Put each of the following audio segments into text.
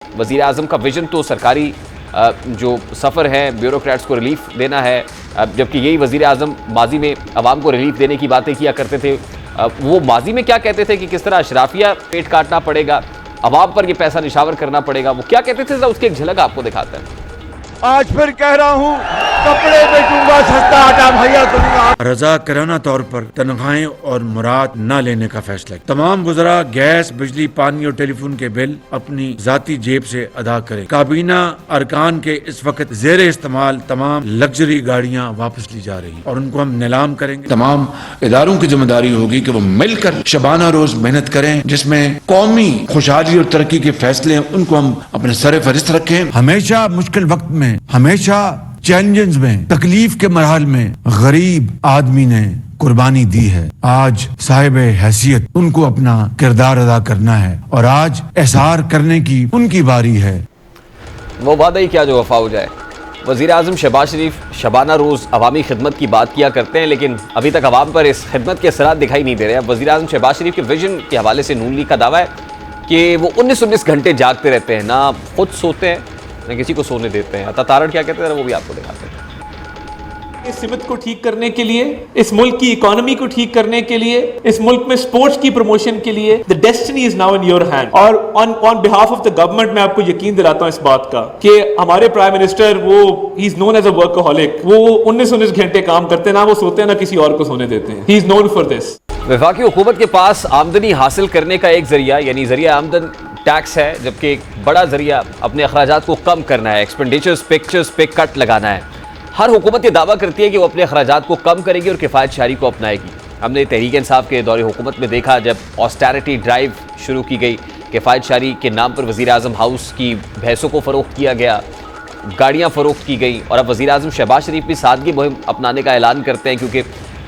वज़ीर आज़म का विजन तो सरकारी जो सफ़र है ब्यूरोक्रेट्स को रिलीफ देना है, जबकि यही वज़ीर आज़म माजी में अवाम को रिलीफ देने की बातें किया करते थे। वो माजी में क्या कहते थे कि किस तरह अशराफिया पेट काटना पड़ेगा, अवाम पर ये पैसा निशावर करना पड़ेगा, वो क्या कहते थे उसकी एक झलक आपको दिखाते हैं। आज फिर कह रहा हूँ, कपड़े बेचूंगा, सस्ता आटा मुहैया करूंगा। रजा कराना तौर पर तनख्वाहें और मुराद न लेने का फैसला। तमाम गुजरा गैस, बिजली, पानी और टेलीफोन के बिल अपनी जाती जेब से अदा करें। काबीना अरकान के इस वक्त जेर इस्तेमाल तमाम लग्जरी गाड़ियाँ वापस ली जा रही और उनको हम नीलाम करेंगे। तमाम इदारों की जिम्मेदारी होगी कि वो मिलकर शबाना रोज मेहनत करें, जिसमें कौमी खुशहाली और तरक्की के फैसले उनको हम अपने सर फहरिस्त रखें। हमेशा मुश्किल वक्त में, हमेशा चैलेंजेस में, तकलीफ के मरहल में गरीब आदमी ने कुर्बानी दी है। आज साहिब हैसियत उनको अपना किरदार अदा करना है और आज एहसार करने की उनकी बारी है। वो वादा ही क्या जो वफा हो जाए। वज़ीर आज़म शहबाज शरीफ शबाना रोज़ अवामी खिदमत की बात किया करते हैं, लेकिन अभी तक अवाम पर इस खिदमत के असरात दिखाई नहीं दे रहे। अब वज़ीर आज़म शहबाज शरीफ के विजन के हवाले से नून लीग का दावा है कि वो 19-19 घंटे जागते रहते हैं, ना खुद सोते हैं न किसी को सोने देते हैं। अता तारण क्या कहते हैं वो भी आपको दिखाते हैं। इस सिमत को ठीक करने के लिए, इस मुल्क की इकोनॉमी को ठीक करने के लिए, इस मुल्क में स्पोर्ट्स की प्रमोशन के लिए the destiny is now in your hand. और on behalf of the government मैं आपको यकीन दिलाता हूं इस बात का कि हमारे प्राइम मिनिस्टर वो he is known as a workaholic. वो 19-19 घंटे काम करते हैं, ना वो सोते हैं ना किसी और को सोने देते हैं। ही इज नोन फॉर दिस। वफाकी हुकूमत के पास आमदनी हासिल करने का एक जरिया यानी जरिया आमदन टैक्स है, जबकि एक बड़ा जरिया अपने अखराजात को कम करना है, एक्सपेंडिचर्स पिक्चर्स पे कट लगाना है। हर हुकूमत ये दावा करती है कि वो अपने अखराजात को कम करेगी और किफ़ायत शहरी को अपनाएगी। हमने तहरीक इंसाफ के दौरे हुकूमत में देखा जब ऑस्टेरिटी ड्राइव शुरू की गई, किफ़ायत शहरी के नाम पर वज़ीर आज़म हाउस की भैंसों को फ़रोख्त किया गया, गाड़ियाँ फ़रोख्त की गई। और अब वज़ीर आज़म शहबाज शरीफ भी सादगी मुहिम अपनाने का ऐलान करते हैं क्योंकि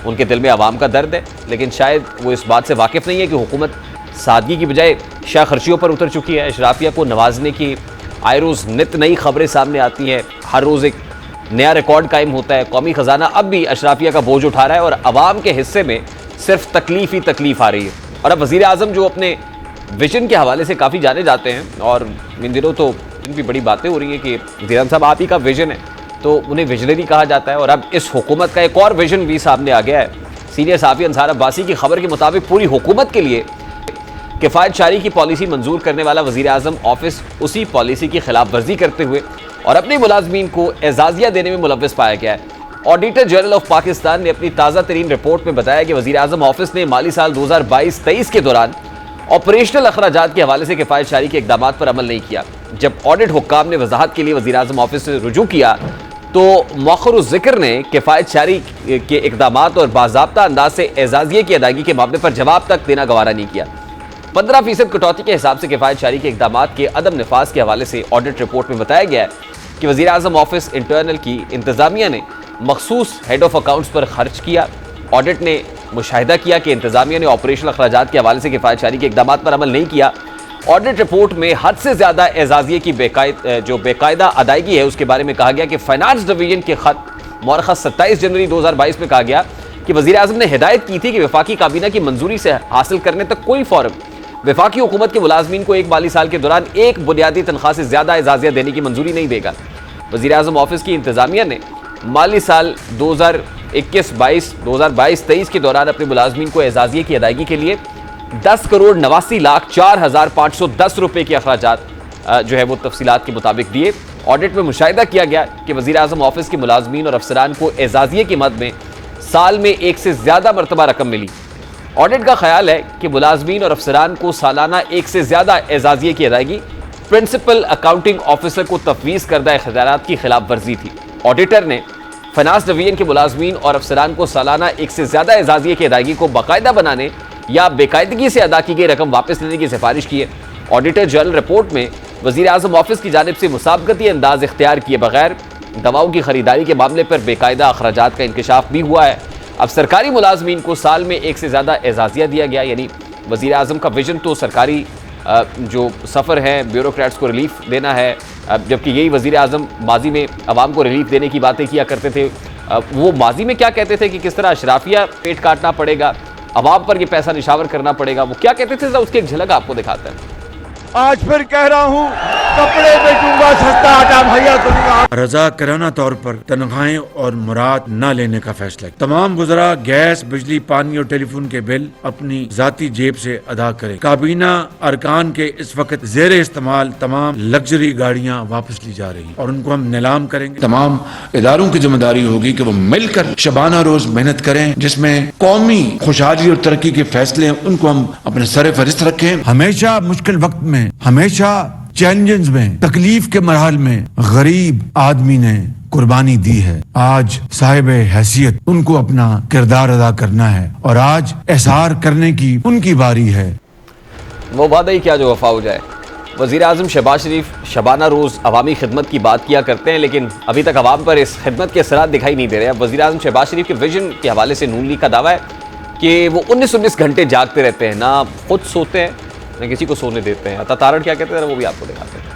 उनके दिल में आवाम का दर्द है, लेकिन शायद वो इस बात से वाकिफ़ नहीं है कि हुकूमत सादगी की बजाय शाह खर्चियों पर उतर चुकी है। अशराफिया को नवाजने की आए रोज़ नित नई खबरें सामने आती हैं, हर रोज़ एक नया रिकॉर्ड कायम होता है। कौमी ख़जाना अब भी अशराफिया का बोझ उठा रहा है और अवाम के हिस्से में सिर्फ तकलीफ ही तकलीफ आ रही है। और अब वज़ीर आज़म जो अपने विजन के हवाले से काफ़ी जाने जाते हैं और इन दिनों तो इनकी बड़ी बातें हो रही हैं कि वज़ीर आज़म साहब आप ही का विजन है, तो उन्हें विजनरी कहा जाता है। और अब इस हुकूमत का एक और विजन भी सामने आ गया है। सीनियर सहाफ़ी अंसार अब्बासी की खबर के मुताबिक पूरी हुकूमत के लिए किफ़ायत शारी की पॉलिसी मंजूर करने वाला वज़ीर आज़म ऑफिस उसी पॉलिसी की खिलाफ वर्जी करते हुए और अपने मुलाजमीन को एजाज़िया देने में मुलव्वस पाया गया है। ऑडिटर जनरल ऑफ पाकिस्तान ने अपनी ताज़ा तरीन रिपोर्ट में बताया कि वज़ीर आज़म ऑफिस ने माली साल 2022-23 के दौरान ऑपरेशनल अखराजात के हवाले से किफ़ायत शारी के इक़दामात पर अमल नहीं किया। जब ऑडिट हुक्काम ने वजाहत के लिए वज़ीर आज़म ऑफिस से रुजू किया तो मौखरुज़ ज़िक्र ने किफ़ायत शारी के इक़दामात और बाज़ाब्ता अंदाज से एजाज़िये की अदायगी के मामले पर जवाब तक देना गवारा नहीं किया। 15% कटौती के हिसाब से किफ़ायत शारी के इक़दामात के अदम नफाज के हवाले से ऑडिट रिपोर्ट में बताया गया है कि वज़ीर आज़म ऑफिस इंटरनल की इंतज़ामिया ने मखसूस हेड ऑफ अकाउंट्स पर खर्च किया। ऑडिट ने मुशाहिदा किया कि इंतज़ामिया ने ऑपरेशनल अखराजात के हवाले से किफ़ायत शारी के इक़दामात पर अमल नहीं किया। ऑडिट रिपोर्ट में हद से ज़्यादा एजाज़िये की बेकायदा अदायगी है उसके बारे में कहा गया कि फाइनेंस डिवीजन के खत मौरख़ 27 जनवरी 2022 में कहा गया कि वज़ीर आज़म ने हिदायत की थी कि वफाकी काबीना की मंजूरी से हासिल करने तक कोई फॉर्म वफाकी हुकूमत के मुलाजमीन को एक माली साल के दौरान एक बुनियादी तनख्वाह से ज़्यादा एजाज़िया देने की मंजूरी नहीं देगा। वज़ीर आज़म ऑफिस की इंतज़ामिया ने माली साल 2021-22 के दौरान अपने मुलाजमीन को एजाज़िये की अदायगी के लिए 10,89,04,510 रुपये के अखराजात जो है वो तफसीलात के मुताबिक दिए। ऑडिट में मुशाहिदा किया गया कि वज़ीर आज़म ऑफिस के मुलाजमीन और अफसरान को एजाज़िये की मद में साल में एक से ज़्यादा मरतबा रकम मिली। ऑडिट का ख्याल है कि मुलाजमीन और अफसरान को सालाना एक से ज़्यादा एजाज़िये की अदायगी प्रिंसिपल अकाउंटिंग ऑफिसर को तफवीज़ करदा इख्तियारात की खिलाफ वर्जी थी। ऑडिटर ने फाइनेंस डिवीजन के मुलाजमीन और अफसरान को सालाना एक से ज़्यादा एजाज़िये की अदायगी को बाकायदा बनाने या बेकायदगी से अदा की गई रकम वापस लेने की सिफारिश की है। ऑडिटर जनरल रिपोर्ट में वज़ीर आज़म ऑफिस की जानिब से मुसाबकती अंदाज इख्तियार किए बगैर दवाओं की खरीदारी के मामले पर बेकायदा अखराजात का इंकशाफ भी हुआ है। अब सरकारी मुलाजमीन को साल में एक से ज़्यादा एजाज़िया दिया गया, यानी वज़ीर आज़म का विजन तो सरकारी जो सफ़र है ब्यूरोक्रेट्स को रिलीफ देना है, जबकि यही वज़ीर आज़म माजी में अवाम को रिलीफ देने की बातें किया करते थे। वो माजी में क्या कहते थे कि किस तरह अशराफिया पेट काटना पड़ेगा, अवाम पर ये पैसा निशावर करना पड़ेगा, वो क्या कहते थे उसकी एक झलक आपको दिखाता है। आज फिर कह रहा हूँ, कपड़े बेचूंगा, सस्ता आटा मुहैया करूंगा। रजा कराना तौर पर तनख्वाहें और मुराद न लेने का फैसला। तमाम गुजरा गैस, बिजली, पानी और टेलीफोन के बिल अपनी जाती जेब से अदा करें। काबीना अरकान के इस वक्त जेर इस्तेमाल तमाम लग्जरी गाड़ियाँ वापस ली जा रही हैं और उनको हम नीलाम करेंगे। तमाम इदारों की जिम्मेदारी होगी कि वो मिलकर शबाना रोज मेहनत करें, जिसमें कौमी खुशहाली और तरक्की के फैसले उनको हम अपने सर फहरिस्त रखें। हमेशा मुश्किल वक्त में, हमेशा चैलेंजेस में, तकलीफ के मरहल में गरीब आदमी ने कुर्बानी दी है। आज साहिब हैसियत उनको अपना किरदार अदा करना है और आज एहसार करने की उनकी बारी है। वो वादा ही क्या जो वफा हो जाए। वज़ीर आज़म शहबाज शरीफ शबाना रोज़ अवामी खिदमत की बात किया करते हैं, लेकिन अभी तक अवाम पर इस खिदमत के असरात दिखाई नहीं दे रहे। अब वज़ीर आज़म शहबाज शरीफ के विजन के हवाले से नून लीग का दावा है कि वो 19-19 घंटे जागते रहते हैं, ना खुद सोते हैं ना किसी को सोने देते हैं। अता तारड़ क्या कहते हैं वो भी आपको दिखाते हैं।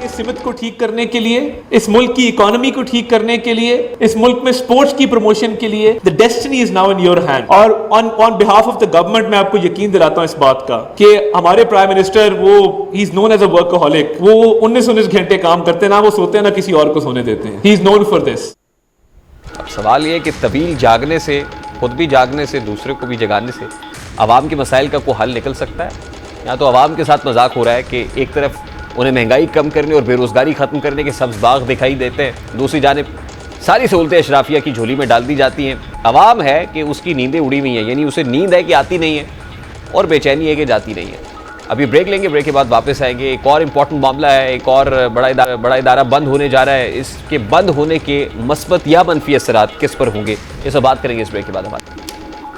इस सिमत को ठीक करने के लिए, इस मुल्क की इकोनॉमी को ठीक करने के लिए, इस मुल्क में स्पोर्ट्स की प्रमोशन के लिए the destiny is now in your hand. और on behalf of the government मैं आपको यकीन दिलाता हूं इस बात का कि हमारे प्राइम मिनिस्टर वो he is known as a workaholic. वो 19-19 घंटे काम करते हैं, ना वो सोते हैं ना किसी और को सोने देते हैं। ही इज नोन फॉर दिस। अब सवाल ये है कि तवील जागने से, खुद भी जागने से, दूसरे को भी जगाने से आवाम के मसाइल का कोई हल निकल सकता है? या तो आवाम के साथ मजाक हो रहा है कि एक तरफ उन्हें महंगाई कम करने और बेरोज़गारी ख़त्म करने के सब्ज़ बाग दिखाई देते हैं, दूसरी जानिब सारी सहूलतें अशराफिया की झोली में डाल दी जाती हैं। आवाम है कि उसकी नींदें उड़ी हुई हैं, यानी उसे नींद है कि आती नहीं है और बेचैनी है कि जाती नहीं है। अभी ब्रेक लेंगे, ब्रेक के बाद वापस आएंगे। एक और इम्पॉर्टेंट मामला है, एक और बड़ा इदारा बंद होने जा रहा है। इसके बंद होने के मस्बत या मनफी असरात किस पर होंगे, ये सब बात करेंगे इस ब्रेक के बाद। हमारे